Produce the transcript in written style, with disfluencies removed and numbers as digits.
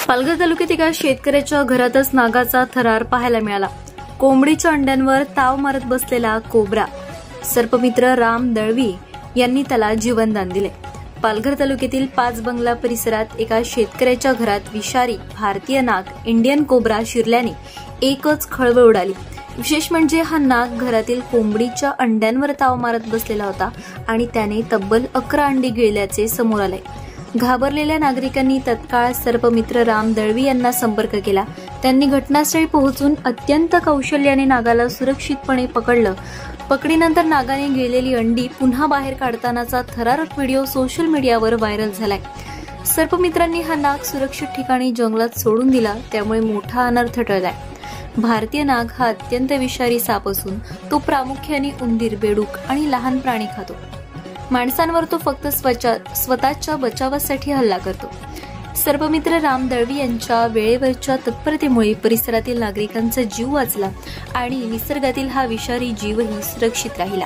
पालघर तालुक्यात एका शेतकऱ्याच्या घरातच नागाचा थरार पाहायला मिळाला। कोंबडीच्या अंड्यांवर ताव मारत बसलेला कोब्रा। सर्पमित्र राम दळवी यांनी त्याला जीवनदान दिले। पालघर तालुक्यातील 5 बंगला परिसरात एका शेतकऱ्याच्या घरात विषारी भारतीय नाग इंडियन कोब्रा शिरल्याने एकच खळबळ उडाली। विशेष म्हणजे हा नाग घरातील कोंबडीच्या अंड्यांवर ताव मारत बसलेला होता आणि त्याने तब्बल 11 अंडी गिळल्याचे समोर आले। घाबरलेल्या नागरिकांनी तत्काळ सर्पमित्र राम दळवी यांना संपर्क केला। त्यांनी घटनास्थळी पोहोचून अत्यंत कौशल्याने नागाला सुरक्षितपणे पकडलं। पकडीनंतर नागाने गिळलेली अंडी पुन्हा बाहेर काढतानाचा थरारक व्हिडिओ सोशल मीडियावर व्हायरल झालाय। सर्पमित्रांनी हा नाग सुरक्षित ठिकाणी जंगलात सोडून दिला, त्यामुळे मोठा अनर्थ टळलाय। भारतीय नाग हा अत्यंत विषारी साप असून तो प्रामुख्याने उंदीर, बेडूक आणि लहान प्राणी खातो। माणसांवर तो फक्त स्वतःच्या बचावासाठी हल्ला करतो। सर्पमित्र राम दळवी यांच्या वेळेवरच्या तत्परतेमुळे परिसरातील नागरिकांचा जीव वाचला आणि निसर्गातील हा विषारी जीवही सुरक्षित राहिला।